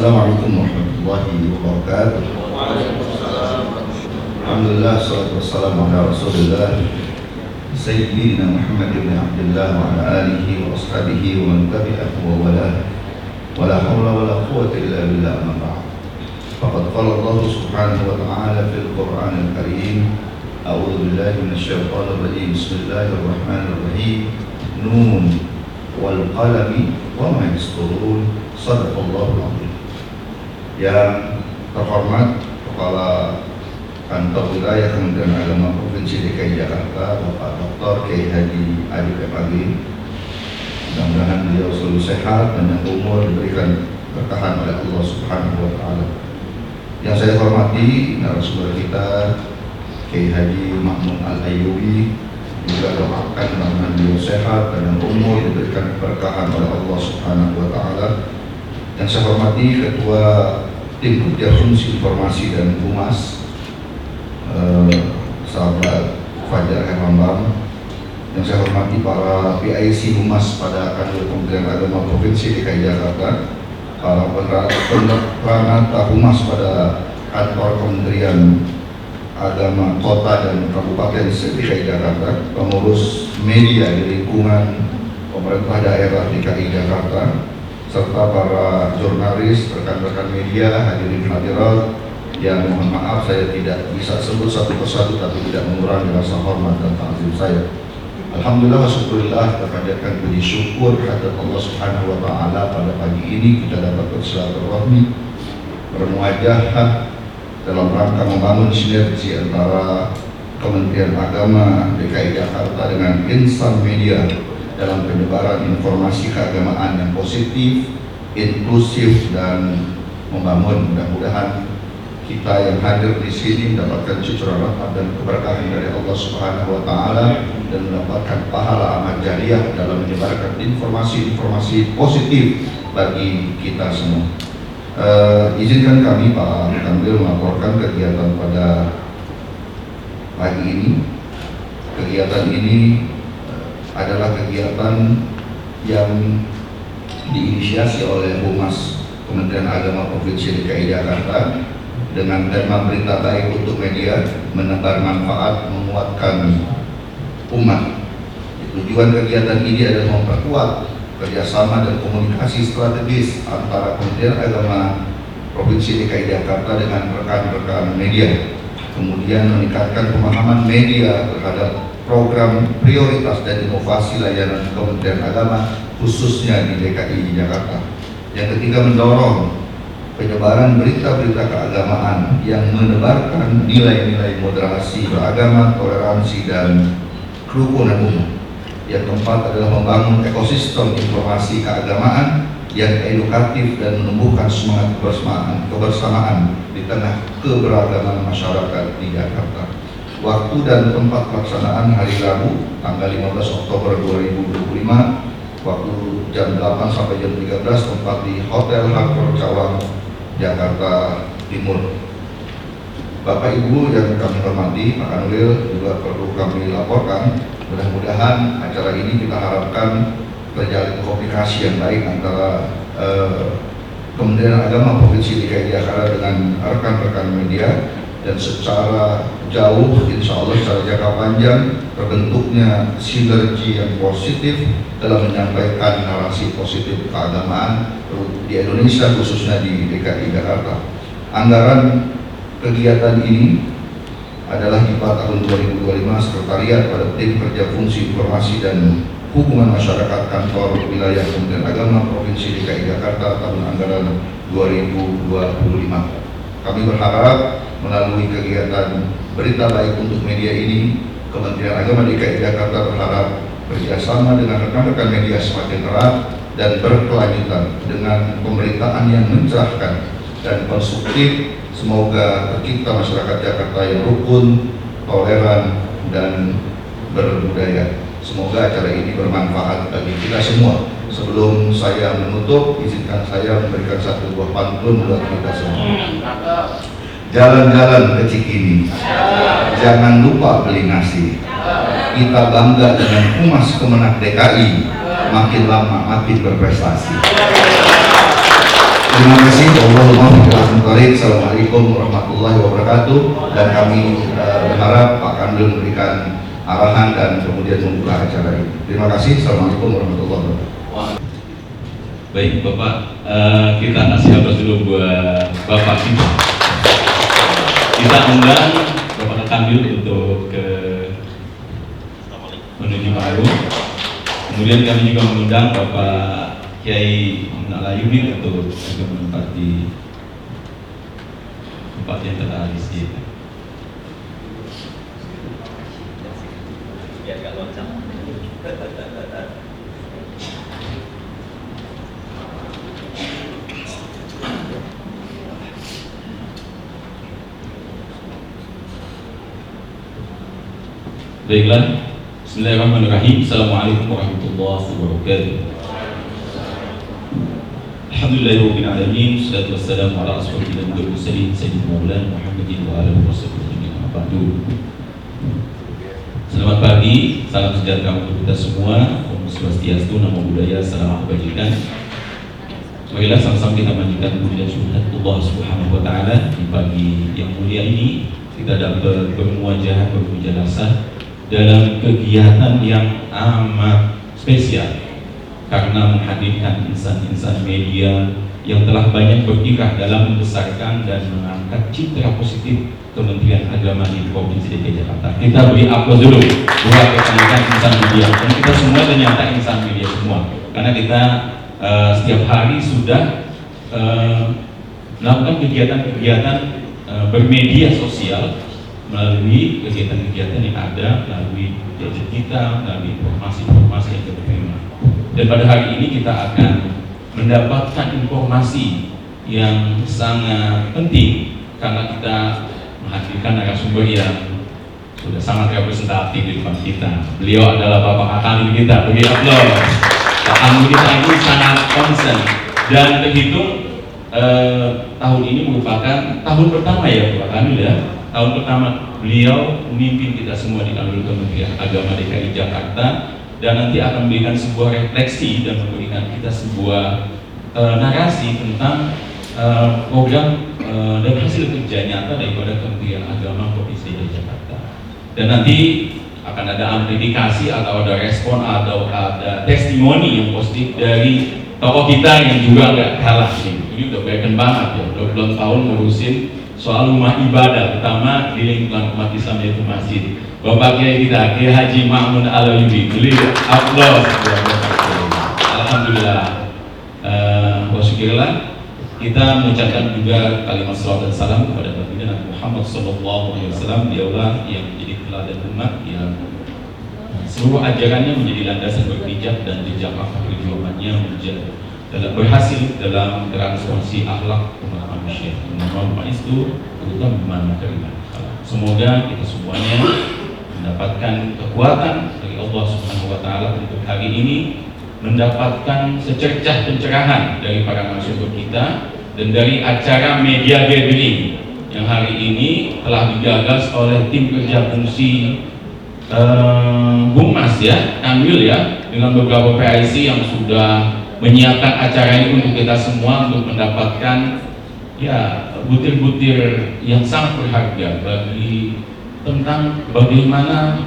Assalamualaikum warahmatullahi wabarakatuh. Alhamdulillah, salatu wassalamu ala rasulillah Sayyidina Muhammad ibn Abdullah wa ala alihi wa ashabihi wa man tabi'ahu wa wala wa la hawla wa la quwwata illa billah, amma ba'd. Faqad qala Allah subhanahu wa ta'ala fil Qur'an al-Karim, a'udzu billahi minasyaitonir rajim, bismillahirrahmanirrahim, nun wal qalami wa ma yasturun, sadaqallahul azim. Yang terhormat Kepala Kantor Wilayah Kementerian Agama Provinsi DKI Jakarta, Bapak Dr. Kiai Haji Adib MAG, mudah-mudahan beliau selalu sehat dan yang umur diberikan berkahan oleh Allah Subhanahu wa Ta'ala. Yang saya hormati narasumber kita Kiai Haji Mahmud Al-Ayyubi, juga doakan mudah-mudahan beliau sehat dan yang umur diberikan berkahan oleh Allah Subhanahu wa Ta'ala. Yang saya hormati Ketua Tim Kerja Fungsi Informasi dan Humas, sahabat Fajar Herlambang. Yang saya hormati para PIC Humas pada Kanwil Kementerian Agama Provinsi DKI Jakarta, para peranata Humas pada Kantor Kementerian Agama Kota dan Kabupaten DKI Jakarta, pengurus media di lingkungan pemerintah daerah DKI Jakarta, serta para jurnalis, rekan-rekan media, hadirin hadirat yang mohon maaf saya tidak bisa sebut satu persatu, tapi tidak mengurangi rasa hormat dan ta'zim saya. Alhamdulillah wa syukurillah, terpanjatkan puji syukur kehadirat Allah Subhanahu wa Ta'ala pada pagi ini kita dapat bersilaturahmi, bermuajahah dalam rangka membangun sinergi antara Kementerian Agama DKI Jakarta dengan insan media dalam penyebaran informasi keagamaan yang positif, inklusif, dan membangun. Mudah-mudahan kita yang hadir di sini mendapatkan cucuran rahmat dan keberkahan dari Allah Subhanahu wa Ta'ala dan mendapatkan pahala amal jariah dalam menyebarkan informasi-informasi positif bagi kita semua. Izinkan kami Pak Kanwil melaporkan kegiatan pada pagi ini. Kegiatan ini adalah kegiatan yang diinisiasi oleh Humas Kementerian Agama Provinsi DKI Jakarta dengan tema berita baik untuk media, menebar manfaat, menguatkan umat. Tujuan kegiatan ini adalah memperkuat kerjasama dan komunikasi strategis antara Kementerian Agama Provinsi DKI Jakarta dengan rekan-rekan media, kemudian meningkatkan pemahaman media terhadap program prioritas dan inovasi layanan Kementerian Agama khususnya di DKI Jakarta. Yang ketiga, mendorong penyebaran berita-berita keagamaan yang menebarkan nilai-nilai moderasi beragama, toleransi, dan kerukunan umat. Yang keempat adalah membangun ekosistem informasi keagamaan yang edukatif dan menumbuhkan semangat kebersamaan di tengah keberagaman masyarakat di Jakarta. Waktu dan tempat pelaksanaan hari Rabu tanggal 15 Oktober 2025, waktu jam 8 sampai jam 13, tempat di Hotel Harbour Cawang, Jakarta Timur. Bapak Ibu yang kami hormati, Pak Kanwil, juga perlu kami laporkan, mudah-mudahan acara ini kita harapkan terjalin komunikasi yang baik antara Kementerian Agama Provinsi DKI Jakarta dengan rekan-rekan media, dan secara jauh insya Allah secara jangka panjang terbentuknya sinergi yang positif dalam menyampaikan narasi positif keagamaan di Indonesia, khususnya di DKI Jakarta. Anggaran kegiatan ini adalah IPA tahun 2025 Sekretariat pada Tim Kerja Fungsi Informasi dan Hubungan Masyarakat Kantor Wilayah Kementerian Agama Provinsi DKI Jakarta tahun anggaran 2025. Kami berharap melalui kegiatan berita baik untuk media ini, Kementerian Agama DKI Jakarta berharap kerjasama dengan rekan-rekan media semakin erat dan berkelanjutan dengan pemberitaan yang mencerahkan dan konstruktif. Semoga tercipta masyarakat Jakarta yang rukun, toleran, dan berbudaya. Semoga acara ini bermanfaat bagi kita semua. Sebelum saya menutup, izinkan saya memberikan satu buah pantun buat kita semua. Jalan-jalan ke Cikini, jangan lupa beli nasi. Kita bangga dengan Humas Kemenak DKI, makin lama makin berprestasi. Terima kasih. Assalamualaikum warahmatullahi wabarakatuh. Dan kami berharap Pak Kanwil memberikan arahan dan kemudian membuka acara ini. Terima kasih. Assalamualaikum warahmatullahi wabarakatuh. Baik Bapak, kita kasih aplaus dulu buat Bapak kita. Kita undang Bapak Kanwil untuk menuju panggung. Kemudian kami juga mengundang Bapak Kiai Al-Ayubi untuk juga menempati tempat yang telah disediakan. Biar gak lonceng. Baiklah, Bismillahirrahmanirrahim. Assalamualaikum warahmatullahi wabarakatuh. Alhamdulillahirabbil alamin, wassalatu wassalamu ala asyrofil anbiya'i wal mursalin sayyidina Maulana Muhammadin wa ala alihi wasallam. Selamat pagi, salam sejahtera untuk kita semua. Om Swastiastu, namo buddhaya, salam kebajikan. Marilah sama-sama kita manjurkan puji dan syukur Allah Subhanahu wa taala di pagi yang mulia ini. Kita dapat bermuajah, bermujalasah dalam kegiatan yang amat spesial karena menghadirkan insan-insan media yang telah banyak berkiprah dalam membesarkan dan mengangkat citra positif Kementerian Agama di Provinsi DKI Jakarta. Kita beri aplaus dulu buat rekan-rekan insan media, dan kita semua ternyata insan media semua, karena kita setiap hari sudah melakukan kegiatan-kegiatan bermedia sosial melalui kegiatan-kegiatan yang ada, melalui gadget kita, melalui informasi-informasi yang kita terima. Dan pada hari ini kita akan mendapatkan informasi yang sangat penting karena kita menghadirkan narasumber yang sudah sangat representatif di depan kita. Beliau adalah Bapak Akali kita, beri aplaus. Akali kita ini sangat konsen dan terhitung tahun ini merupakan tahun pertama ya Pak Kanwil ya. Tahun pertama beliau memimpin kita semua di kantor Kementerian Agama DKI Jakarta, dan nanti akan memberikan sebuah refleksi dan memberikan kita sebuah narasi tentang program dan hasil kerja nyata daripada Kementerian Agama Provinsi DKI Jakarta. Dan nanti akan ada amplifikasi atau ada respon atau ada testimoni yang positif dari tokoh kita yang juga nggak kalah nih. Ini udah berken banget ya, 20 tahun ngurusin soal rumah ibadah, terutama di lingkungan umat Islam yaitu masjid. Bapak Kiai kita, Kiai Haji Ma'mun Al-Ayubi, beli aplaus. Alhamdulillah. Wasyukurillah. Kita mengucapkan juga kalimat salawat dan salam kepada baginda Nabi Muhammad SAW. Dialah yang menjadi teladan umat, yang seluruh ajarannya menjadi landasan berpijak dan jejak perjuangannya menjadi berhasil dalam transformasi akhlak umat manusia. Umat itu terutama bagaimana terima. Semoga kita semuanya mendapatkan kekuatan dari Allah Subhanahu wa taala untuk hari ini, mendapatkan secercah pencerahan dari para narasumber kita dan dari acara media gathering yang hari ini telah digagas oleh tim kerja fungsi Bung Mas ya, Kanwil ya, dengan beberapa PIC yang sudah menyiapkan acara ini untuk kita semua untuk mendapatkan ya butir-butir yang sangat berharga bagi tentang bagaimana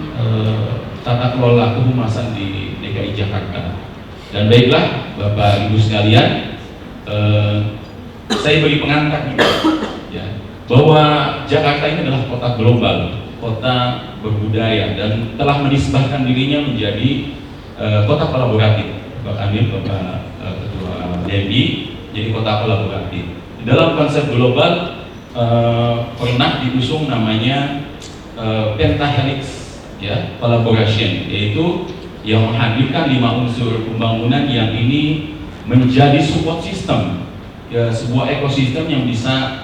tata kelola kehumasan di DKI Jakarta. Dan baiklah Bapak Ibu sekalian, saya bagi pengantar ya, bahwa Jakarta ini adalah kota global, kota berbudaya, dan telah menisbahkan dirinya menjadi kota kolaboratif. Bapak Kanwil, Bapak Ketua DMI, jadi kota kolaboratif. Dalam konsep global pernah diusung namanya Pentahelix ya, collaboration, yaitu yang menghadirkan 5 unsur pembangunan yang ini menjadi support system ya, sebuah ekosistem yang bisa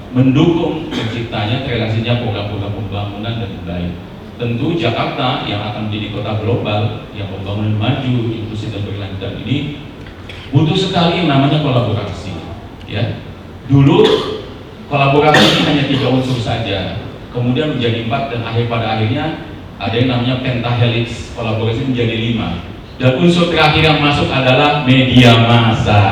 mendukung terciptanya terrealisasinya program-program pembangunan dengan baik. Tentu Jakarta yang akan menjadi kota global yang pembangunan maju, inklusif dan berkelanjutan ini butuh sekali yang namanya kolaborasi. Ya, dulu kolaborasi ini hanya 3 unsur saja, kemudian menjadi 4 dan pada akhirnya ada yang namanya pentahelix, kolaborasi menjadi 5. Dan unsur terakhir yang masuk adalah media massa.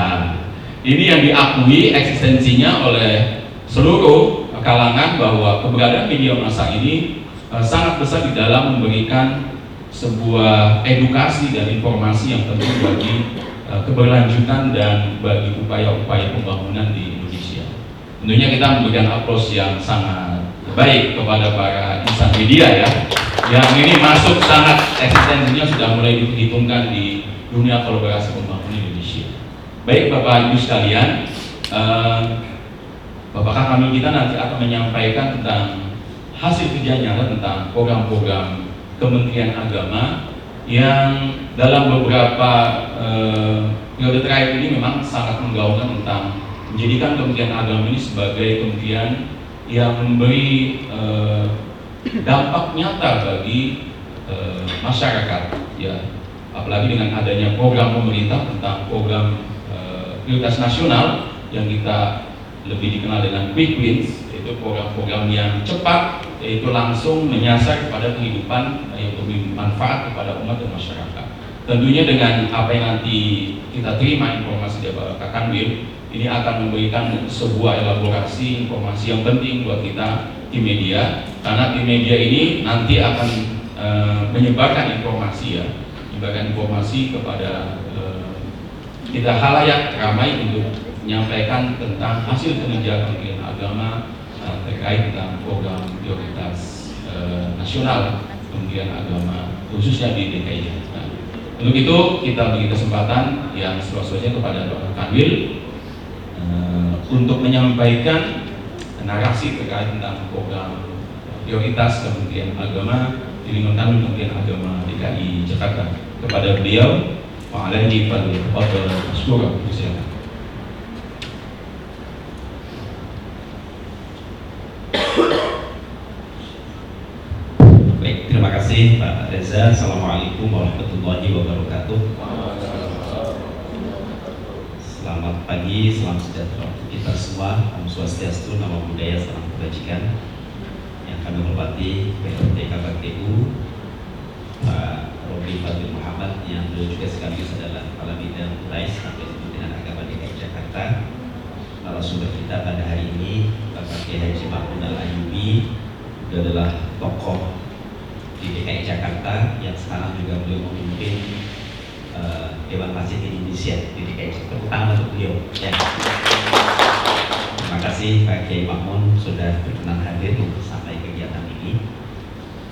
Ini yang diakui eksistensinya oleh seluruh kalangan bahwa keberadaan media massa ini sangat besar di dalam memberikan sebuah edukasi dan informasi yang penting bagi keberlanjutan dan bagi upaya-upaya pembangunan di Indonesia. Tentunya kita memberikan aplaus yang sangat baik kepada para insan media ya, yang ini masuk sangat eksistensinya sudah mulai diperhitungkan di dunia kolaborasi pembangunan Indonesia. Baik Bapak Ibu sekalian, Bapak Kamil kita nanti akan menyampaikan tentang hasil kerjanya tentang program-program Kementerian Agama yang dalam beberapa periode terakhir ini memang sangat menggaungkan tentang menjadikan Kementerian Agama ini sebagai kementerian yang memberi dampak nyata bagi masyarakat, ya, apalagi dengan adanya program pemerintah tentang program prioritas nasional yang kita lebih dikenal dengan quick wins, yaitu program-program yang cepat, yaitu langsung menyasar kepada kehidupan yang lebih manfaat kepada umat dan masyarakat. Tentunya dengan apa yang nanti kita terima informasi dari Pak Kanwil, ini akan memberikan sebuah elaborasi informasi yang penting buat kita di media, karena di media ini nanti akan menyebarkan informasi ya, menyebarkan informasi kepada kita halayak ramai untuk menyampaikan tentang hasil kinerja Kementerian Agama terkait dengan program prioritas nasional Kementerian Agama khususnya di DKI Jakarta. Untuk itu kita beri kesempatan yang seluas-luasnya kepada Dr. Kanwil untuk menyampaikan narasi terkait tentang program prioritas Kementerian Agama di lingkungan Kementerian Agama DKI Jakarta. Kepada beliau, Pak Alaihi Fadil Masyurah, silakan. Baik, terima kasih Pak Reza. Assalamualaikum warahmatullahi wabarakatuh. Selamat pagi, salam sejahtera untuk kita semua. Om Swastiastu, Namo Buddhaya, salam kebajikan. Yang kami hormati PLT KPU Pak Robi Fadil Muhammad, yang beliau juga sekaligus adalah Kepala Bidang Rais Kementerian Agama DKI Jakarta. Narasumber kita pada hari ini Bapak Kiai Haji Mahmud Al-Ayyubi, beliau adalah tokoh di DKI Jakarta yang sekarang juga beliau memimpin Dewan Masjid Indonesia di DKI Jakarta, terutama untuk beliau ya. Terima kasih Pak Kiai Mahmud sudah berkenan hadir untuk sampai kegiatan ini.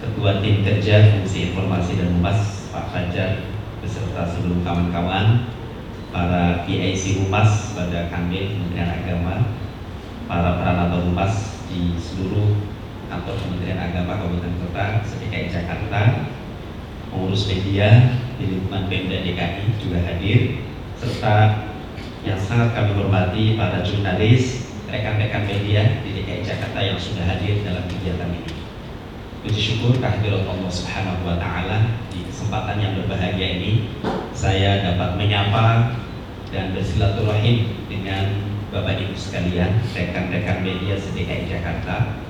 Ketua Tim Kerja Fungsi Informasi dan Humas Pak Fajar beserta seluruh kawan-kawan, para PIC Humas pada Kanwil Kementerian Agama, para peranata humas di seluruh kantor Kementerian Agama Kabupaten Kota DKI Jakarta, pengurus media di lingkungan Pemda DKI juga hadir, serta yang sangat kami hormati para jurnalis, rekan-rekan media di DKI Jakarta yang sudah hadir dalam kegiatan ini. Puji syukur kehadirat Allah Subhanahu wa Ta'ala, di kesempatan yang berbahagia ini saya dapat menyapa dan bersilaturahim dengan Bapak Ibu sekalian, rekan-rekan media DKI Jakarta.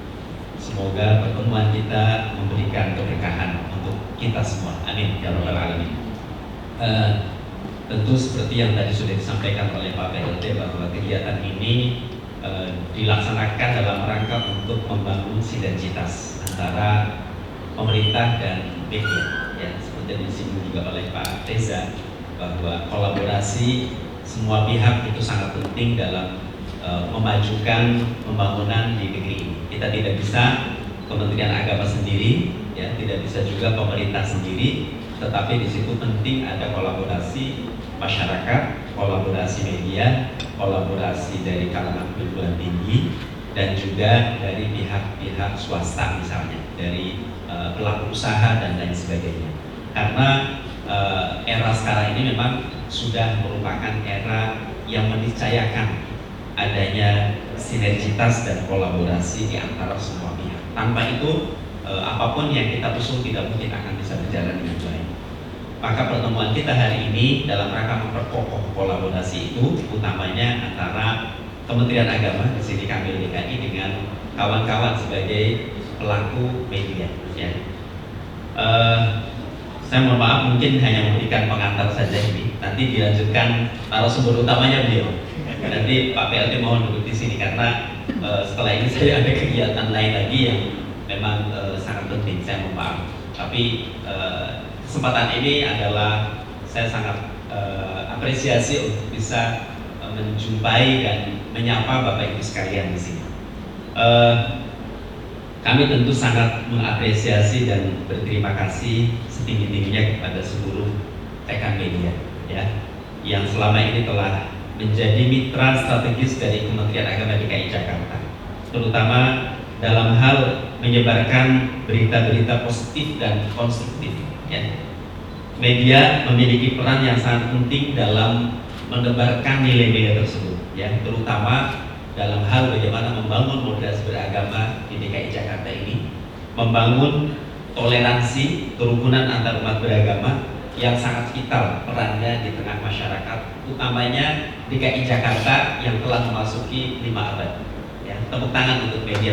Semoga pertemuan kita memberikan keberkahan untuk kita semua. Amin ya rabbal alamin. Tentu seperti yang tadi sudah disampaikan oleh Pak PLT bahwa kegiatan ini dilaksanakan dalam rangka untuk membangun sinergitas antara pemerintah dan media. Ya, seperti yang disinggung juga oleh Pak Reza bahwa kolaborasi semua pihak itu sangat penting dalam memajukan pembangunan di negeri ini. Kita tidak bisa Kementerian Agama sendiri, ya, tidak bisa juga pemerintah sendiri, tetapi di situ penting ada kolaborasi masyarakat, kolaborasi media, kolaborasi dari kalangan perguruan tinggi, dan juga dari pihak-pihak swasta misalnya, dari pelaku usaha dan lain sebagainya. Karena era sekarang ini memang sudah merupakan era yang meniscayakan adanya sinergitas dan kolaborasi di antara semua pihak. Tanpa itu apapun yang kita usung tidak mungkin akan bisa berjalan dengan baik. Maka pertemuan kita hari ini dalam rangka memperkokoh kolaborasi itu, utamanya antara Kementerian Agama di sini kami DKI dengan kawan-kawan sebagai pelaku media. Ya. Saya mohon maaf mungkin hanya memberikan pengantar saja ini. Nanti dilanjutkan narasumber utamanya beliau. Nanti Pak PLT mohon duduk di sini karena setelah ini saya ada kegiatan lain lagi yang memang sangat penting. Saya mohon maaf. Tapi kesempatan ini adalah saya sangat apresiasi untuk bisa menjumpai dan menyapa Bapak Ibu sekalian di sini. Kami tentu sangat mengapresiasi dan berterima kasih setinggi-tingginya kepada seluruh rekan media ya, yang selama ini telah menjadi mitra strategis dari Kementerian Agama DKI Jakarta, terutama dalam hal menyebarkan berita-berita positif dan konstruktif ya. Media memiliki peran yang sangat penting dalam menebarkan nilai-nilai tersebut ya, terutama dalam hal bagaimana membangun moderasi beragama di DKI Jakarta ini, membangun toleransi kerukunan antar umat beragama yang sangat vital perannya di tengah masyarakat, utamanya DKI Jakarta yang telah memasuki 5 abad. Ya, tepuk tangan untuk media.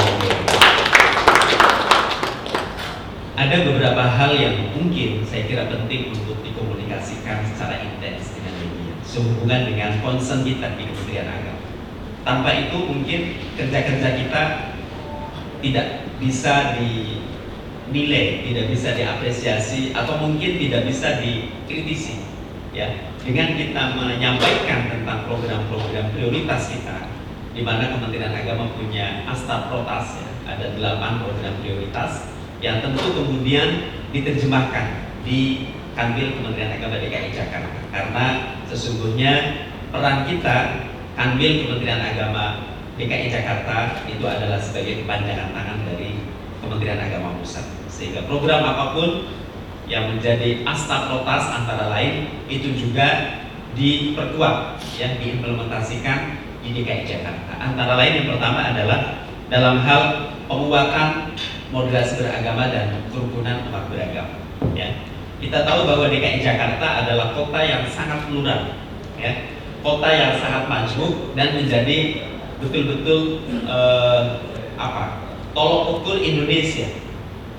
Ada beberapa hal yang mungkin saya kira penting untuk dikomunikasikan secara intens dengan media sehubungan dengan concern kita di Kementerian Agama. Tanpa itu mungkin kerja-kerja kita tidak bisa dinilai, tidak bisa diapresiasi, atau mungkin tidak bisa dikritisi. Ya, dengan kita menyampaikan tentang program-program prioritas kita, di mana Kementerian Agama punya Asta Protas, ya, ada 8 program prioritas yang tentu kemudian diterjemahkan di Kanwil Kementerian Agama DKI Jakarta. Karena sesungguhnya peran kita Kanwil Kementerian Agama DKI Jakarta itu adalah sebagai kepanjangan tangan dari Kementerian Agama Pusat, sehingga program apapun yang menjadi Asta Protas antara lain itu juga diperkuat, ya, diimplementasikan di DKI Jakarta. Antara lain yang pertama adalah dalam hal penguatan moderasi beragama dan kerukunan umat beragama. Ya, kita tahu bahwa DKI Jakarta adalah kota yang sangat plural, ya, kota yang sangat majmuk dan menjadi betul-betul tolok ukur Indonesia.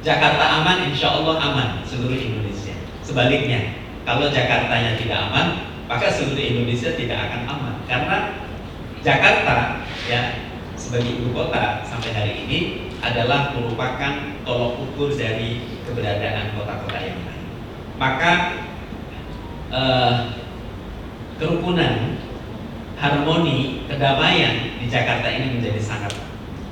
Jakarta aman, insya Allah aman seluruh Indonesia. Sebaliknya, kalau Jakartanya tidak aman, maka seluruh Indonesia tidak akan aman. Karena Jakarta, ya, sebagai ibu kota sampai hari ini adalah merupakan tolok ukur dari keberadaan kota-kota yang lain. Maka kerukunan, harmoni, kedamaian di Jakarta ini menjadi sangat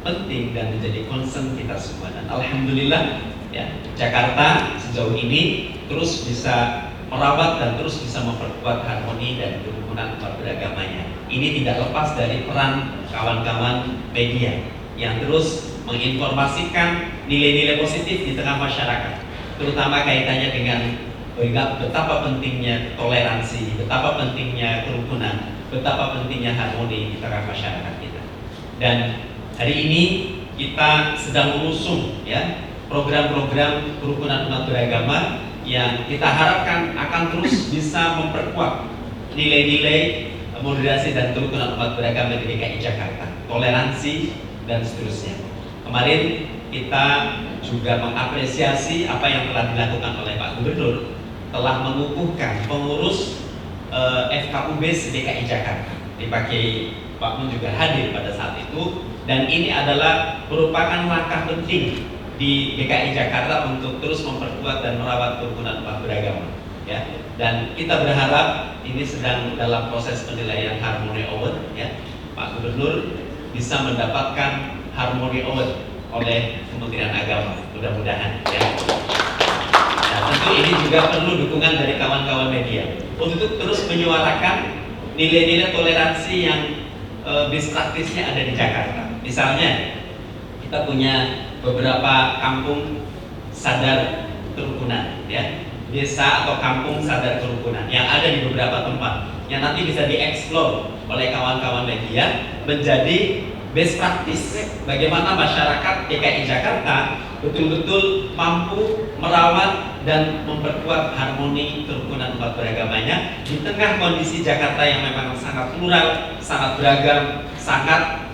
penting dan menjadi concern kita semua. Dan alhamdulillah, ya, Jakarta sejauh ini terus bisa merawat dan terus bisa memperkuat harmoni dan kerukunan umat beragamanya. Ini tidak lepas dari peran kawan-kawan media yang terus menginformasikan nilai-nilai positif di tengah masyarakat, terutama kaitannya dengan betapa pentingnya toleransi, betapa pentingnya kerukunan, betapa pentingnya harmoni di tengah masyarakat kita. Dan hari ini kita sedang mengusung, ya, program-program kerukunan umat beragama yang kita harapkan akan terus bisa memperkuat nilai-nilai moderasi dan kerukunan umat beragama di DKI Jakarta, toleransi dan seterusnya. Kemarin kita juga mengapresiasi apa yang telah dilakukan oleh Pak Gubernur, telah mengukuhkan pengurus FKUB DKI Jakarta. Dipakai Pak Mun juga hadir pada saat itu, dan ini adalah merupakan langkah penting di DKI Jakarta untuk terus memperkuat dan merawat kerukunan umat beragama. Ya, dan kita berharap ini sedang dalam proses penilaian Harmony Award. Ya, Pak Gubernur bisa mendapatkan Harmony Award oleh Kementerian Agama, mudah-mudahan. Ya. Nah, tentu ini juga perlu dukungan dari kawan-kawan media untuk terus menyuarakan nilai-nilai toleransi yang best practice-nya ada di Jakarta. Misalnya, kita punya beberapa kampung sadar kerukunan, ya, desa atau kampung sadar kerukunan yang ada di beberapa tempat, yang nanti bisa dieksplor oleh kawan-kawan media menjadi best practice bagaimana masyarakat DKI Jakarta betul-betul mampu merawat dan memperkuat harmoni kerukunan umat beragamanya di tengah kondisi Jakarta yang memang sangat plural, sangat beragam, sangat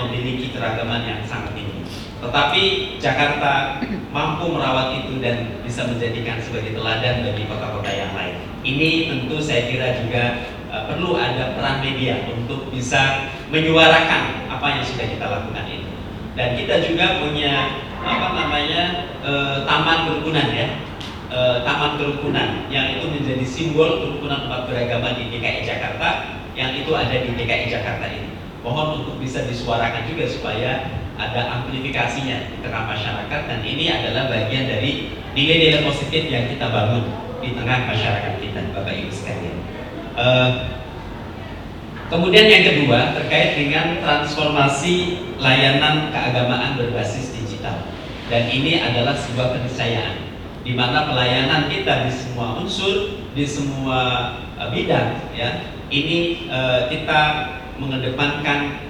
memiliki keragaman yang sangat tinggi. Tetapi Jakarta mampu merawat itu dan bisa menjadikan sebagai teladan bagi kota-kota yang lain. Ini tentu saya kira juga perlu ada peran media untuk bisa menyuarakan apa yang sudah kita lakukan ini. Dan kita juga punya taman kerukunan ya, taman kerukunan yang itu menjadi simbol kerukunan umat beragama di DKI Jakarta, yang itu ada di DKI Jakarta ini. Mohon untuk bisa disuarakan juga supaya ada amplifikasinya di tengah masyarakat, dan ini adalah bagian dari nilai-nilai positif yang kita bangun di tengah masyarakat kita, Bapak Ibu sekalian. Kemudian yang kedua terkait dengan transformasi layanan keagamaan berbasis digital, dan ini adalah sebuah keniscayaan di mana pelayanan kita di semua unsur, di semua bidang ya, ini kita mengedepankan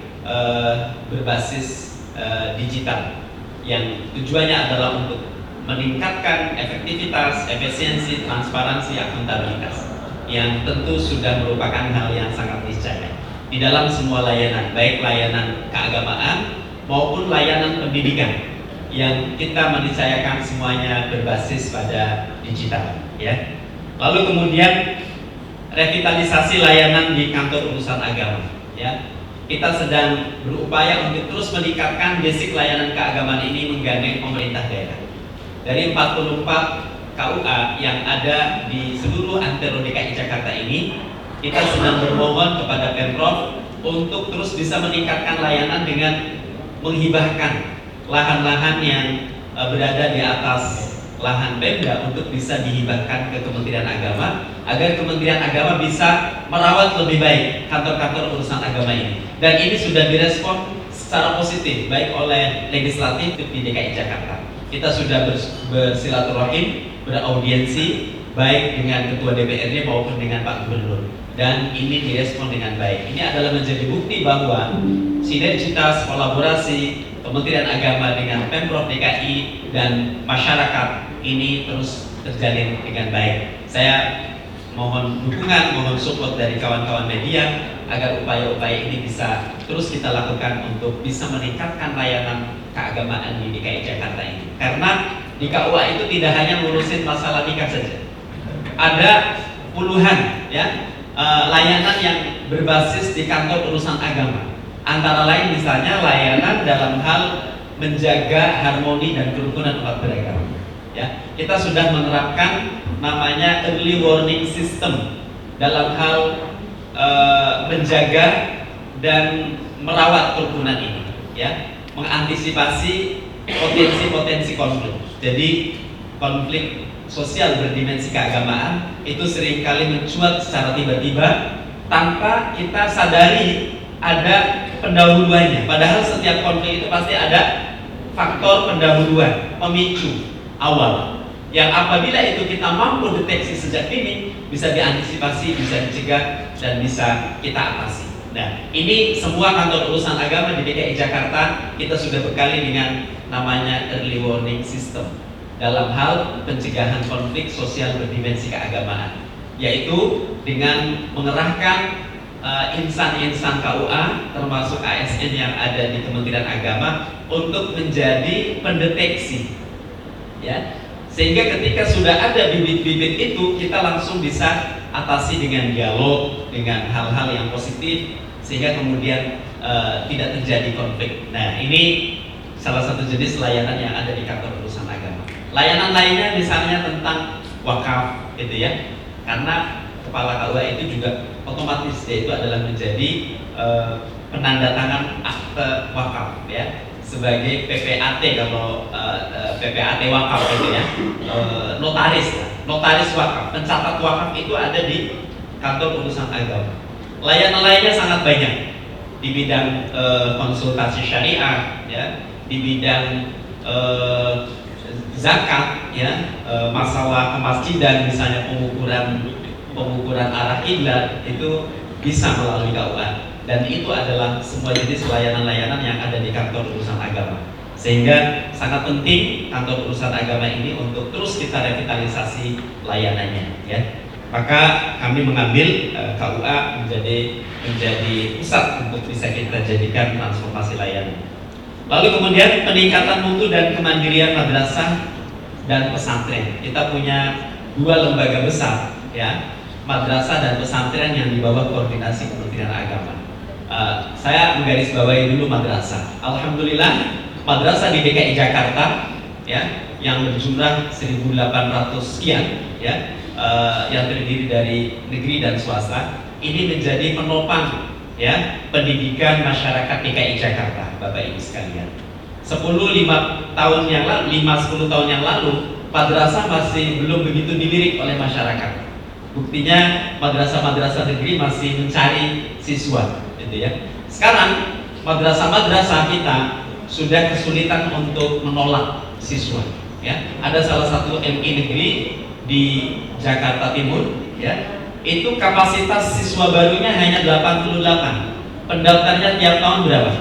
berbasis digital yang tujuannya adalah untuk meningkatkan efektivitas, efisiensi, transparansi, akuntabilitas, yang tentu sudah merupakan hal yang sangat niscaya di dalam semua layanan, baik layanan keagamaan maupun layanan pendidikan, yang kita meniscayakan semuanya berbasis pada digital ya. Lalu kemudian revitalisasi layanan di kantor urusan agama ya. Kita sedang berupaya untuk terus meningkatkan basic layanan keagamaan ini menggandeng pemerintah daerah. Dari 44 KUA yang ada di seluruh antero DKI Jakarta ini, kita sedang bermohon kepada Pemprov untuk terus bisa meningkatkan layanan dengan menghibahkan lahan-lahan yang berada di atas lahan Pemda untuk bisa dihibahkan ke Kementerian Agama, agar Kementerian Agama bisa merawat lebih baik kantor-kantor urusan agama ini. Dan ini sudah direspon secara positif baik oleh legislatif di DKI Jakarta. Kita sudah bersilaturahim, beraudiensi baik dengan Ketua DPRD maupun dengan Pak Gubernur, dan ini direspon dengan baik. Ini adalah menjadi bukti bahwa sinergitas kolaborasi Kementerian Agama dengan Pemprov DKI dan masyarakat ini terus terjalin dengan baik. Saya mohon dukungan, mohon support dari kawan-kawan media agar upaya-upaya ini bisa terus kita lakukan untuk bisa meningkatkan layanan keagamaan di DKI Jakarta ini. Karena di KUA itu tidak hanya ngurusin masalah nikah saja, ada puluhan ya layanan yang berbasis di kantor urusan agama. Antara lain misalnya layanan dalam hal menjaga harmoni dan kerukunan umat beragama. Ya, kita sudah menerapkan namanya early warning system dalam hal menjaga dan merawat kerukunan ini, ya, mengantisipasi potensi-potensi konflik. Jadi konflik sosial berdimensi keagamaan itu seringkali mencuat secara tiba-tiba tanpa kita sadari ada pendahuluannya. Padahal setiap konflik itu pasti ada faktor pendahuluan, pemicu awal, yang apabila itu kita mampu deteksi sejak dini, bisa diantisipasi, bisa dicegah, dan bisa kita atasi. Nah, ini semua kantor urusan agama di DKI Jakarta kita sudah bekali dengan namanya early warning system dalam hal pencegahan konflik sosial berdimensi keagamaan, yaitu dengan mengerahkan insan-insan KUA termasuk ASN yang ada di Kementerian Agama untuk menjadi pendeteksi, ya, sehingga ketika sudah ada bibit-bibit itu kita langsung bisa atasi dengan dialog, dengan hal-hal yang positif, sehingga kemudian tidak terjadi konflik. Nah, ini salah satu jenis layanan yang ada di kantor urusan agama. Layanan lainnya misalnya tentang wakaf, gitu ya, karena kepala KUA itu juga otomatis dia itu adalah menjadi penandatangan akte wakaf, ya, sebagai PPAT kalau PPAT wakaf gitu ya, notaris wakaf, pencatat wakaf itu ada di kantor urusan agama. Layanan lainnya sangat banyak di bidang konsultasi syariah, ya, di bidang zakat, ya, masalah kemasjidan misalnya pengukuran arah kiblat itu bisa melalui KUA, dan itu adalah semua jenis layanan-layanan yang ada di kantor urusan agama, sehingga sangat penting kantor urusan agama ini untuk terus kita revitalisasi layanannya, ya. Maka kami mengambil KUA menjadi pusat untuk bisa kita jadikan transformasi layanan. Lalu kemudian peningkatan mutu dan kemandirian madrasah dan pesantren. Kita punya dua lembaga besar, ya, madrasah dan pesantren yang di bawah koordinasi Kementerian Agama. Saya menggarisbawahi dulu madrasah. Alhamdulillah, madrasah di DKI Jakarta, ya, yang berjumlah 1.800 sekian, ya, yang terdiri dari negeri dan swasta, ini menjadi penopang, ya, pendidikan masyarakat DKI Jakarta, Bapak Ibu sekalian. 10 tahun yang lalu, madrasah masih belum begitu dilirik oleh masyarakat. Buktinya madrasah-madrasah negeri masih mencari siswa, gitu ya. Sekarang madrasah-madrasah kita sudah kesulitan untuk menolak siswa, ya. Ada salah satu MI negeri di Jakarta Timur, ya. Itu kapasitas siswa barunya hanya 88. Pendaftarnya tiap tahun berapa?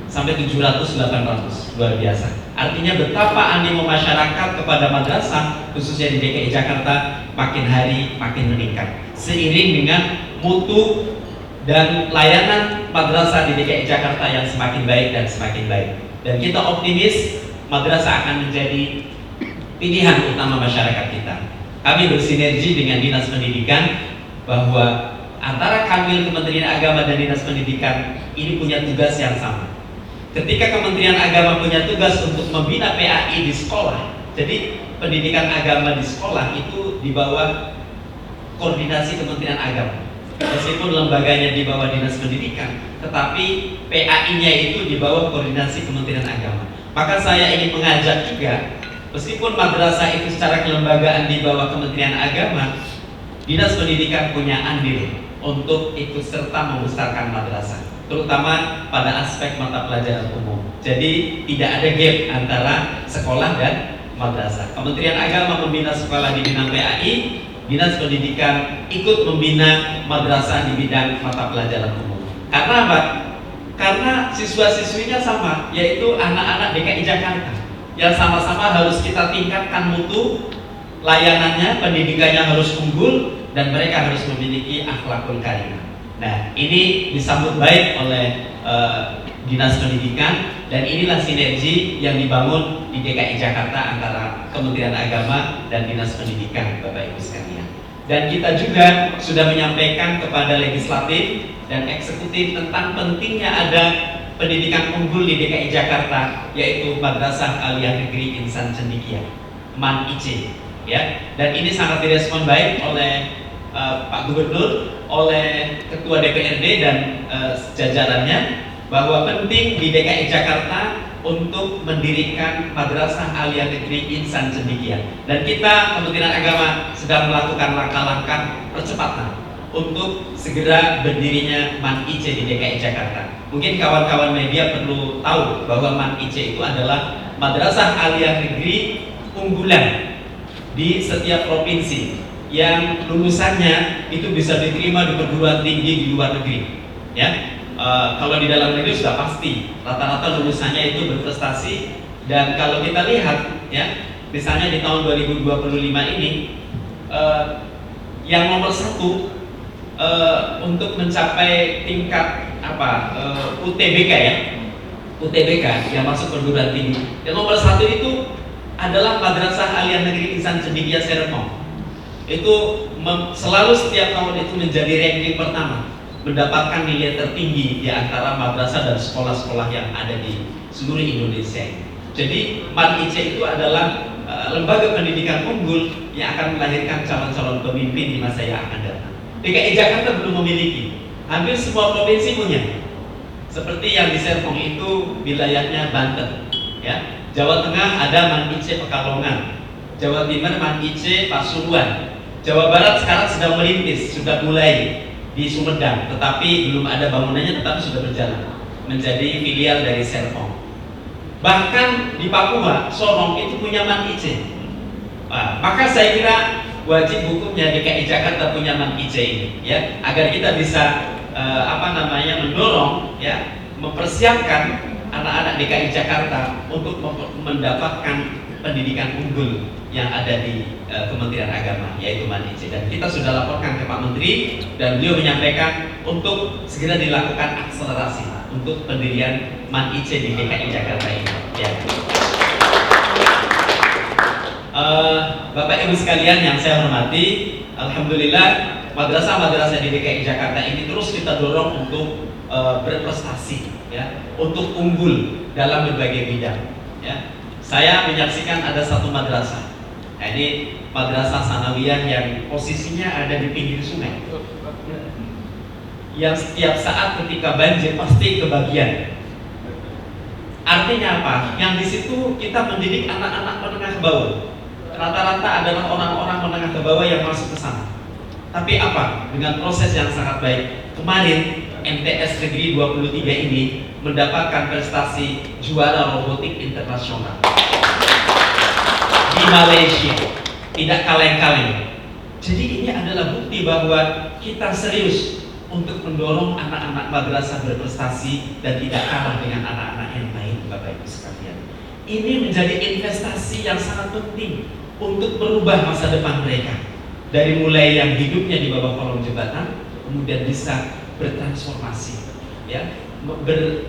Sampai 700-800, luar biasa. Artinya betapa animo masyarakat kepada madrasah, khususnya di DKI Jakarta, makin hari makin meningkat. Seiring dengan mutu dan layanan madrasah di DKI Jakarta yang semakin baik dan semakin baik. Dan kita optimis madrasah akan menjadi pilihan utama masyarakat kita. Kami bersinergi dengan Dinas Pendidikan bahwa antara Kanwil Kementerian Agama dan Dinas Pendidikan ini punya tugas yang sama. Ketika Kementerian Agama punya tugas untuk membina PAI di sekolah, jadi pendidikan agama di sekolah itu di bawah koordinasi Kementerian Agama. Meskipun lembaganya di bawah Dinas Pendidikan, tetapi PAI-nya itu di bawah koordinasi Kementerian Agama. Maka saya ingin mengajak juga, meskipun madrasah itu secara kelembagaan di bawah Kementerian Agama, Dinas Pendidikan punya andil untuk ikut serta membesarkan madrasah, terutama pada aspek mata pelajaran umum. Jadi tidak ada gap antara sekolah dan madrasah. Kementerian Agama membina sekolah di bidang PAI, Dinas Pendidikan ikut membina madrasah di bidang mata pelajaran umum. Karena apa? Karena siswa-siswinya sama, yaitu anak-anak DKI Jakarta, yang sama-sama harus kita tingkatkan mutu layanannya, pendidikannya harus unggul, dan mereka harus memiliki akhlakul karimah. Nah, ini disambut baik oleh Dinas Pendidikan, dan inilah sinergi yang dibangun di DKI Jakarta antara Kementerian Agama dan Dinas Pendidikan, Bapak Ibu sekalian. Dan kita juga sudah menyampaikan kepada legislatif dan eksekutif tentang pentingnya ada pendidikan unggul di DKI Jakarta, yaitu Madrasah Aliyah Negeri Insan Cendekia, MAN-IC, ya. Dan ini sangat direspon baik oleh Pak Gubernur, oleh Ketua DPRD dan jajarannya, bahwa penting di DKI Jakarta untuk mendirikan Madrasah Aliyah Negeri Insan Cendekia. Dan kita, Kementerian Agama, sedang melakukan langkah-langkah percepatan untuk segera berdirinya MAN-IC di DKI Jakarta. Mungkin kawan-kawan media perlu tahu bahwa MAN-IC itu adalah Madrasah Aliyah Negeri unggulan di setiap provinsi, yang lulusannya itu bisa diterima di perguruan tinggi di luar negeri, ya. Kalau di dalam negeri sudah pasti rata-rata lulusannya itu berprestasi. Dan kalau kita lihat, ya, misalnya di tahun 2025 ini yang nomor satu untuk mencapai tingkat UTBK, ya, UTBK yang masuk perguruan tinggi, yang nomor satu itu adalah Madrasah Aliyah Negeri Insan Cendekia Serpong. Itu selalu setiap tahun itu menjadi ranking pertama, mendapatkan nilai tertinggi di antara madrasah dan sekolah-sekolah yang ada di seluruh Indonesia. Jadi MAN-IC itu adalah lembaga pendidikan unggul yang akan melahirkan calon-calon pemimpin di masa yang akan datang. DKI Jakarta belum memiliki, hampir semua provinsi punya. Seperti yang di Serpong itu wilayahnya Banten, ya. Jawa Tengah ada MAN-IC Pekalongan, Jawa Timur MAN-IC Pasuruan, Jawa Barat sekarang sedang merintis, sudah mulai di Sumedang, tetapi belum ada bangunannya, tetapi sudah berjalan menjadi filial dari Serpong. Bahkan di Papua, Sorong itu punya MAN-IC. Maka saya kira wajib hukumnya DKI Jakarta punya MAN-IC ini, ya, agar kita bisa mendorong, ya, mempersiapkan anak-anak DKI Jakarta untuk mendapatkan pendidikan unggul yang ada di Kementerian Agama, yaitu MAN-IC. Dan kita sudah laporkan ke Pak Menteri, dan beliau menyampaikan untuk segera dilakukan akselerasi untuk pendirian Man IC di DKI Jakarta ini. Ya. Bapak Ibu sekalian yang saya hormati, alhamdulillah madrasah-madrasah di DKI Jakarta ini terus kita dorong untuk berprestasi, ya, untuk unggul dalam berbagai bidang. Ya. Saya menyaksikan ada satu madrasah, ini madrasah sanawiyah yang posisinya ada di pinggir sungai, yang setiap saat ketika banjir pasti kebagian. Artinya apa? Yang di situ kita mendidik anak-anak menengah ke bawah. Rata-rata adalah orang-orang menengah ke bawah yang masuk ke sana. Tapi apa? Dengan proses yang sangat baik. Kemarin MTS Negeri 23 ini mendapatkan prestasi juara robotik internasional di Malaysia. Tidak kaleng-kaleng. Jadi ini adalah bukti bahwa kita serius untuk mendorong anak-anak madrasah berprestasi dan tidak kalah dengan anak-anak yang lain, Bapak Ibu sekalian. Ini menjadi investasi yang sangat penting untuk merubah masa depan mereka. Dari mulai yang hidupnya di bawah kolong jembatan, kemudian bisa bertransformasi, ya,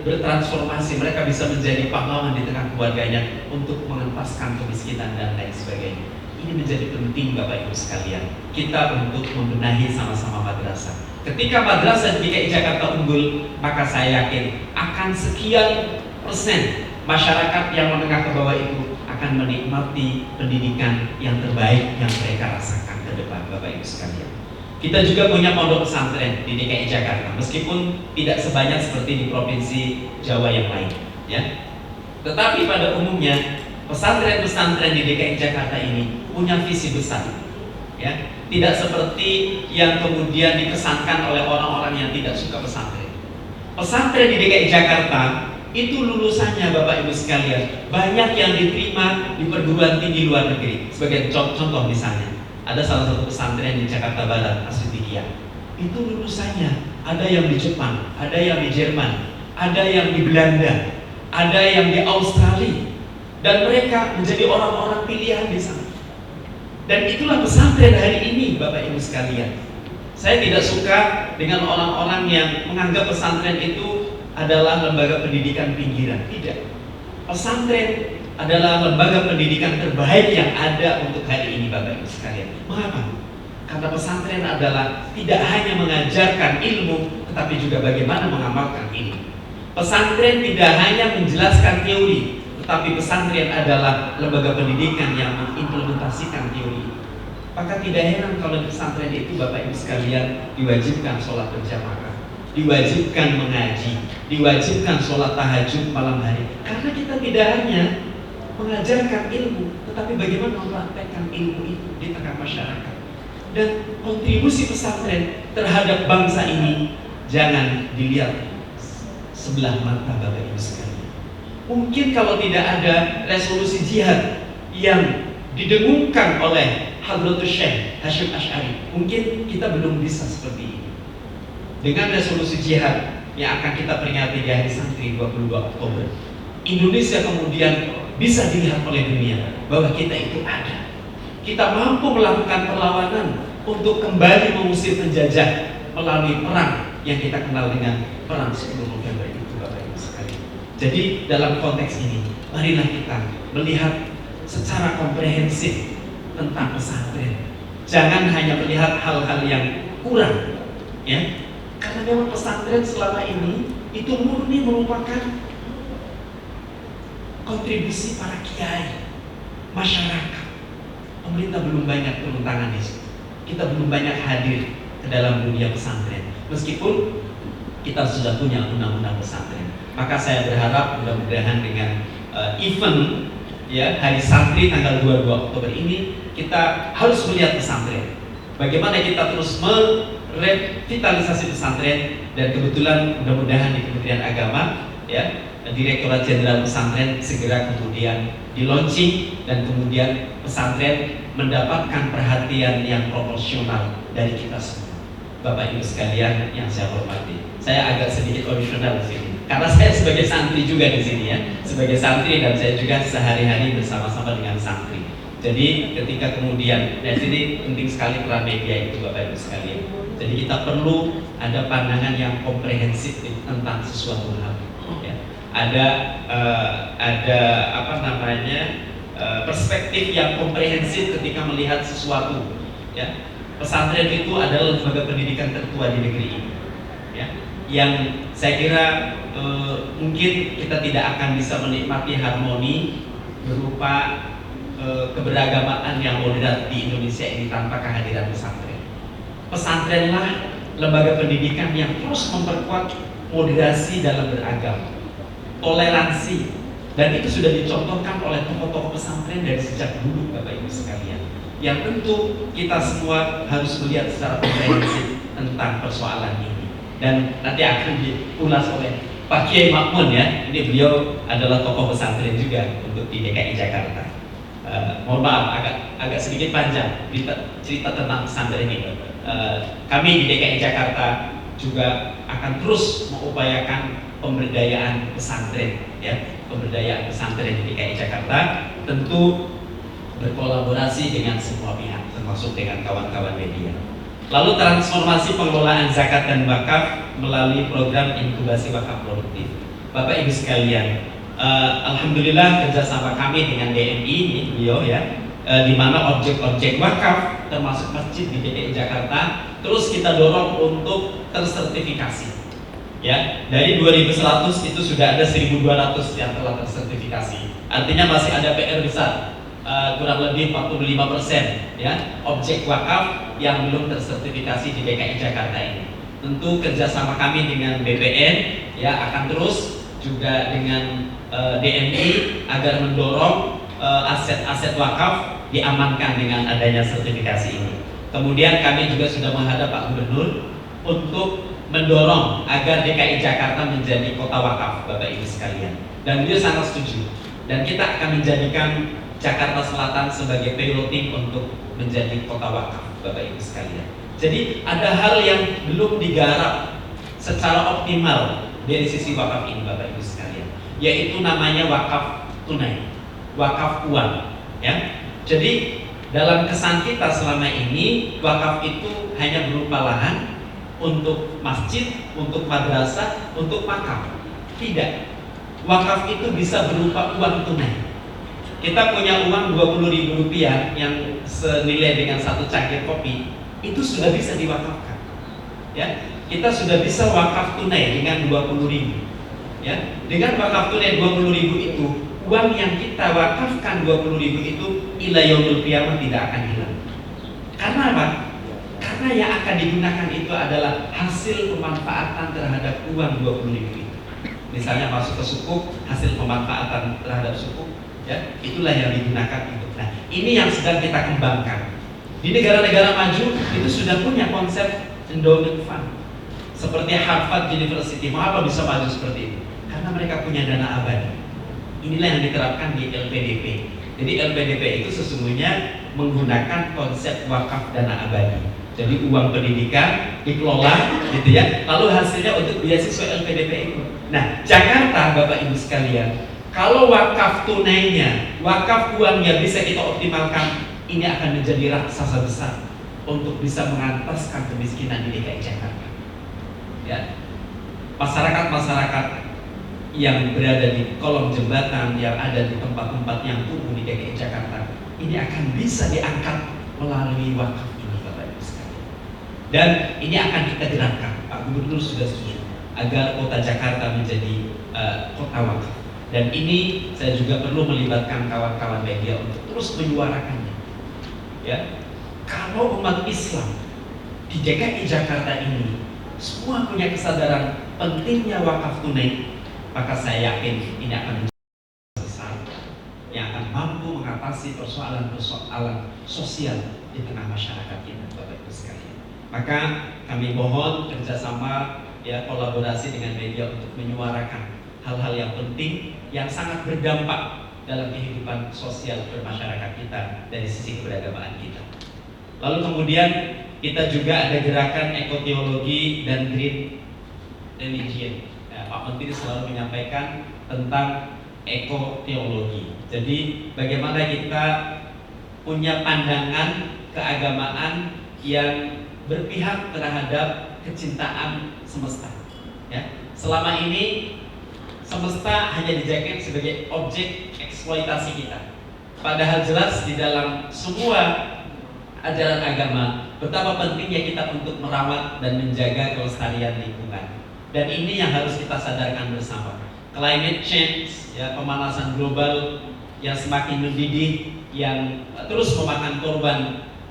bertransformasi. Mereka bisa menjadi pahlawan di tengah keluarganya untuk mengentaskan kemiskinan dan lain sebagainya. Ini menjadi penting, Bapak Ibu sekalian, kita untuk membenahi sama-sama madrasah. Ketika madrasah di DKI Jakarta unggul, maka saya yakin akan sekian persen masyarakat yang menengah ke bawah itu akan menikmati pendidikan yang terbaik yang mereka rasakan ke depan, Bapak Ibu sekalian. Kita juga punya pondok pesantren di DKI Jakarta, meskipun tidak sebanyak seperti di provinsi Jawa yang lain, ya. Tetapi pada umumnya pesantren-pesantren di DKI Jakarta ini punya visi besar, ya. Tidak seperti yang kemudian dikesankan oleh orang-orang yang tidak suka pesantren. Pesantren di DKI Jakarta itu lulusannya, Bapak Ibu sekalian, banyak yang diterima di perguruan tinggi luar negeri. Sebagai contoh misalnya, ada salah satu pesantren di Jakarta Barat, Asridikia. Itu lulusannya ada yang di Jepang, ada yang di Jerman, ada yang di Belanda, ada yang di Australia, dan mereka menjadi orang-orang pilihan di sana. Dan itulah pesantren hari ini, Bapak Ibu sekalian. Saya tidak suka dengan orang-orang yang menganggap pesantren itu adalah lembaga pendidikan pinggiran. Tidak. Pesantren adalah lembaga pendidikan terbaik yang ada untuk hari ini, Bapak Ibu sekalian. Mengapa? Karena pesantren adalah tidak hanya mengajarkan ilmu, tetapi juga bagaimana mengamalkan ilmu. Pesantren tidak hanya menjelaskan teori, tetapi pesantren adalah lembaga pendidikan yang mengimplementasikan teori. Maka tidak heran kalau di pesantren itu, Bapak Ibu sekalian, diwajibkan sholat berjamaah, diwajibkan mengaji, diwajibkan sholat tahajud malam hari. Karena kita tidak hanya mengajarkan ilmu, tetapi bagaimana mempraktekkan ilmu itu di tengah masyarakat. Dan kontribusi pesantren terhadap bangsa ini jangan dilihat sebelah mata, Bapak Ibu sekalian. Mungkin kalau tidak ada resolusi jihad yang didengungkan oleh Hadratus Syekh Hasyim Asy'ari, mungkin kita belum bisa seperti ini. Dengan resolusi jihad yang akan kita peringati di hari santri 22 Oktober, Indonesia kemudian bisa dilihat oleh dunia bahwa kita itu ada. Kita mampu melakukan perlawanan untuk kembali mengusir penjajah melalui perang yang kita kenal dengan perang 10 November itu, Bapak Ibu sekalian. Jadi dalam konteks ini, marilah kita melihat secara komprehensif tentang pesantren. Jangan hanya melihat hal-hal yang kurang, ya. Karena memang pesantren selama ini itu murni merupakan kontribusi para kiai, masyarakat. Pemerintah belum banyak turun tangan di situ. Kita belum banyak hadir ke dalam dunia pesantren. Meskipun kita sudah punya undang-undang pesantren. Maka saya berharap mudah-mudahan dengan event, ya, Hari Santri tanggal 22 Oktober ini, kita harus melihat pesantren. Bagaimana kita terus merevitalisasi pesantren, dan kebetulan mudah-mudahan di Kementerian Agama, ya, Direktorat Jenderal Pesantren segera kemudian di-launching, dan kemudian pesantren mendapatkan perhatian yang proporsional dari kita semua. Bapak Ibu sekalian yang saya hormati, saya agak sedikit original di sini karena saya sebagai santri juga di sini, ya, sebagai santri, dan saya juga sehari-hari bersama-sama dengan santri. Jadi ketika kemudian dari sini penting sekali peran media itu, Bapak Ibu sekalian. Jadi kita perlu ada pandangan yang komprehensif tentang sesuatu hal, ya. ada apa namanya perspektif yang komprehensif ketika melihat sesuatu. Ya, pesantren itu adalah lembaga pendidikan tertua di negeri ini. Ya, yang saya kira mungkin kita tidak akan bisa menikmati harmoni berupa keberagamaan yang moderat di Indonesia ini tanpa kehadiran pesantren. Pesantrenlah lembaga pendidikan yang terus memperkuat moderasi dalam beragama, toleransi, dan itu sudah dicontohkan oleh tokoh-tokoh pesantren dari sejak dulu, Bapak Ibu sekalian. Yang tentu kita semua harus melihat secara komprehensif tentang persoalan ini. Dan nanti akan diulas oleh Pak Kiai Makmun ya. Ini beliau adalah tokoh pesantren juga untuk di DKI Jakarta. Mohon maaf agak sedikit panjang cerita tentang pesantren ini. Kami di DKI Jakarta juga akan terus mengupayakan pemberdayaan pesantren, ya, pemberdayaan pesantren di DKI Jakarta, tentu berkolaborasi dengan semua pihak, termasuk dengan kawan-kawan media. Lalu transformasi pengelolaan zakat dan wakaf melalui program inkubasi wakaf produktif. Bapak Ibu sekalian, alhamdulillah kerjasama kami dengan DMI ini beliau ya, di mana objek-objek wakaf termasuk masjid di DKI Jakarta terus kita dorong untuk tersertifikasi. Ya, dari 2.100 itu sudah ada 1.200 yang telah tersertifikasi. Artinya masih ada PR besar, kurang lebih 45% ya objek wakaf yang belum tersertifikasi di DKI Jakarta ini. Tentu kerjasama kami dengan BPN ya akan terus juga dengan DMI agar mendorong aset-aset wakaf diamankan dengan adanya sertifikasi ini. Kemudian kami juga sudah menghadap Pak Gubernur untuk mendorong agar DKI Jakarta menjadi kota wakaf, Bapak Ibu sekalian. Dan beliau sangat setuju. Dan kita akan menjadikan Jakarta Selatan sebagai piloting untuk menjadi kota wakaf, Bapak Ibu sekalian. Jadi ada hal yang belum digarap secara optimal dari sisi wakaf ini, Bapak Ibu sekalian, yaitu namanya wakaf tunai, wakaf uang. Ya, jadi dalam kesan kita selama ini wakaf itu hanya berupa lahan untuk masjid, untuk madrasah, untuk makam. Tidak. Wakaf itu bisa berupa uang tunai. Kita punya uang Rp20.000 yang senilai dengan satu cangkir kopi, itu sudah bisa diwakafkan. Ya, kita sudah bisa wakaf tunai dengan Rp20.000. Ya, dengan wakaf tunai Rp20.000 itu, uang yang kita wakafkan Rp20.000 itu ila yaumil qiyamah tidak akan hilang. Karena apa? Karena yang akan digunakan itu adalah hasil pemanfaatan terhadap uang Rp20.000 itu. Misalnya masuk ke sukuk, hasil pemanfaatan terhadap sukuk, ya, itulah yang digunakan untuk. Nah, ini yang sedang kita kembangkan. Di negara-negara maju itu sudah punya konsep endowment fund. Seperti Harvard University, mengapa bisa maju seperti itu? Karena mereka punya dana abadi. Inilah yang diterapkan di LPDP. Jadi LPDP itu sesungguhnya menggunakan konsep wakaf dana abadi. Jadi uang pendidikan dikelola, gitu ya. Lalu hasilnya untuk beasiswa LPDP itu. Nah, Jakarta, Bapak Ibu sekalian, kalau wakaf tunainya, wakaf uangnya bisa kita optimalkan, ini akan menjadi raksasa besar untuk bisa mengantaskan kemiskinan di DKI Jakarta. Ya, masyarakat yang berada di kolong jembatan, yang ada di tempat-tempat yang kumuh di DKI Jakarta, ini akan bisa diangkat melalui wakaf ini, Bapak Ibu sekalian. Dan ini akan kita gerakkan. Pak Gubernur sudah setuju agar kota Jakarta menjadi kota wakaf. Dan ini saya juga perlu melibatkan kawan-kawan media untuk terus menyuarakannya. Ya, kalau umat Islam di DKI Jakarta ini semua punya kesadaran pentingnya wakaf tunai, maka saya yakin ini akan menjadi besar yang akan mampu mengatasi persoalan-persoalan sosial di tengah masyarakat kita, Bapak Ibu sekalian. Maka kami mohon kerjasama, ya, kolaborasi dengan media untuk menyuarakan hal-hal yang penting yang sangat berdampak dalam kehidupan sosial bermasyarakat kita dari sisi keberagamaan kita. Lalu kemudian kita juga ada gerakan ekoteologi dan green religion. Pak Menteri selalu menyampaikan tentang ekoteologi. Jadi bagaimana kita punya pandangan keagamaan yang berpihak terhadap kecintaan semesta. Ya, selama ini semesta hanya dijadikan sebagai objek eksploitasi kita. Padahal jelas di dalam semua ajaran agama betapa pentingnya kita untuk merawat dan menjaga kelestarian lingkungan. Dan ini yang harus kita sadarkan bersama. Climate change, ya, pemanasan global yang semakin mendidih, yang terus memakan korban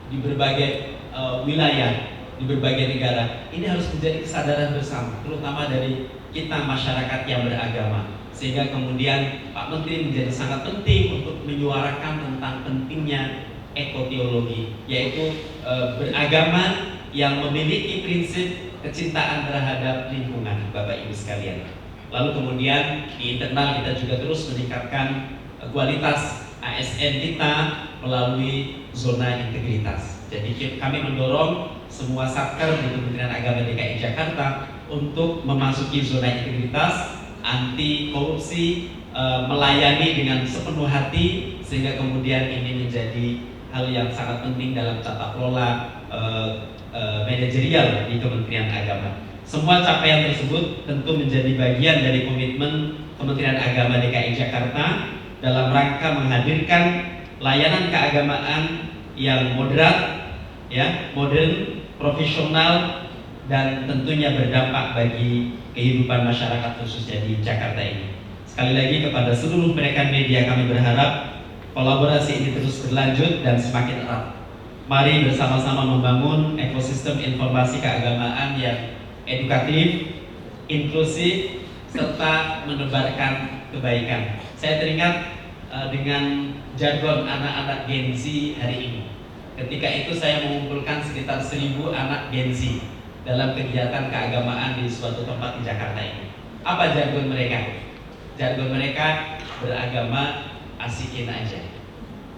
di berbagai wilayah, di berbagai negara. Ini harus menjadi kesadaran bersama, terutama dari kita masyarakat yang beragama. Sehingga kemudian Pak Menteri menjadi sangat penting untuk menyuarakan tentang pentingnya ekoteologi, yaitu beragama yang memiliki prinsip kecintaan terhadap lingkungan, Bapak Ibu sekalian. Lalu kemudian di internal kita juga terus meningkatkan kualitas ASN kita melalui zona integritas. Jadi kami mendorong semua satker di Kementerian Agama DKI Jakarta untuk memasuki zona integritas, anti korupsi, melayani dengan sepenuh hati, sehingga kemudian ini menjadi hal yang sangat penting dalam tata kelola manajerial di Kementerian Agama. Semua capaian tersebut tentu menjadi bagian dari komitmen Kementerian Agama DKI Jakarta dalam rangka menghadirkan layanan keagamaan yang moderat, ya, modern, profesional, dan tentunya berdampak bagi kehidupan masyarakat khususnya di Jakarta ini. Sekali lagi kepada seluruh rekan media kami berharap kolaborasi ini terus berlanjut dan semakin erat. Mari bersama-sama membangun ekosistem informasi keagamaan yang edukatif, inklusif, serta menebarkan kebaikan. Saya teringat dengan jargon anak-anak Gen Z hari ini. Ketika itu saya mengumpulkan sekitar 1000 anak Gen Z dalam kegiatan keagamaan di suatu tempat di Jakarta ini. Apa jargon mereka? Jargon mereka beragama asikin aja.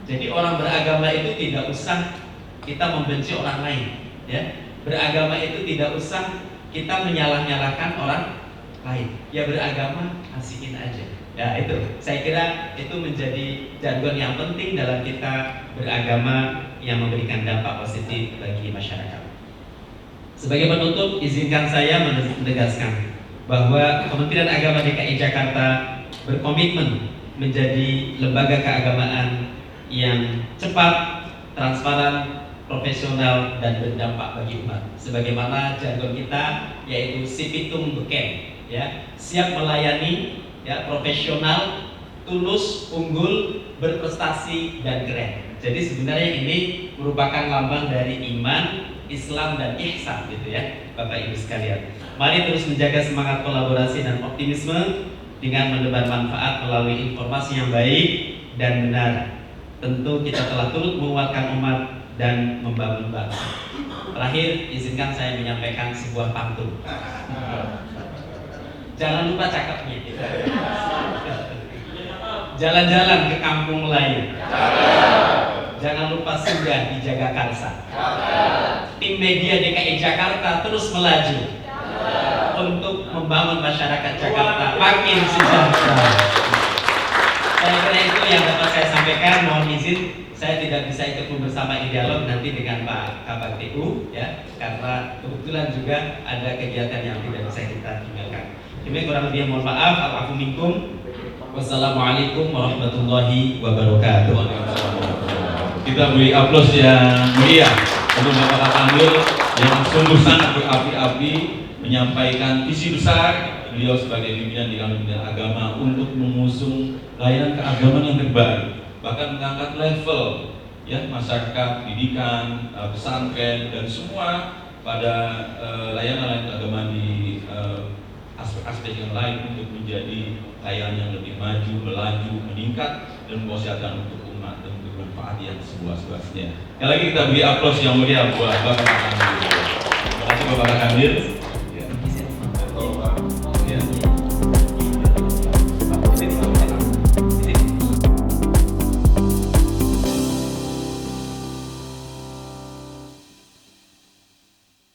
Jadi orang beragama itu tidak usah kita membenci orang lain, ya. Beragama itu tidak usah kita menyalah-nyalahkan orang lain. Ya beragama asikin aja. Ya itu, saya kira itu menjadi jargon yang penting dalam kita beragama yang memberikan dampak positif bagi masyarakat. Sebagai penutup, izinkan saya menegaskan bahwa Kementerian Agama DKI Jakarta berkomitmen menjadi lembaga keagamaan yang cepat, transparan, profesional, dan berdampak bagi umat. Sebagaimana jargon kita yaitu sipitum beken, ya, siap melayani, ya, profesional, tulus, unggul, berprestasi, dan keren. Jadi sebenarnya ini merupakan lambang dari iman, Islam, dan ihsan, gitu ya, Bapak Ibu sekalian. Mari terus menjaga semangat kolaborasi dan optimisme dengan menebar manfaat melalui informasi yang baik dan benar. Tentu kita telah turut menguatkan umat dan membangun bangsa. Terakhir, izinkan saya menyampaikan sebuah pantun. Jangan lupa cakepnya. Jalan-jalan ke kampung lain. Jangan lupa singgah di Jagakarsa. Tim media DKI Jakarta terus melaju untuk membangun masyarakat Jakarta makin sejahtera. Saya kira itu yang dapat saya sampaikan. Mohon izin, saya tidak bisa ikut bersama di dialog nanti dengan Pak Kabag TU, ya, karena kebetulan juga ada kegiatan yang tidak bisa kita tinggalkan. Demikian kurang lebih mohon maaf. Al-afu minkum. Wassalamualaikum warahmatullahi wabarakatuh. Kita beri aplaus yang meriah untuk Bapak Kamil yang sungguh sangat berapi-api menyampaikan visi besar beliau sebagai pimpinan di Kementerian Agama untuk mengusung layanan keagamaan yang terbaik, bahkan mengangkat level, ya, masyarakat, pendidikan, pesantren, dan semua pada layanan keagamaan di aspek-aspek yang lain untuk menjadi layanan yang lebih maju, melaju, meningkat, dan memposisikan untuk umat dan untuk manfaat yang seluas-luasnya. Sekali lagi kita beri aplaus yang meriah buat Bapak Kamil. Terima kasih Bapak Kamil. Ya.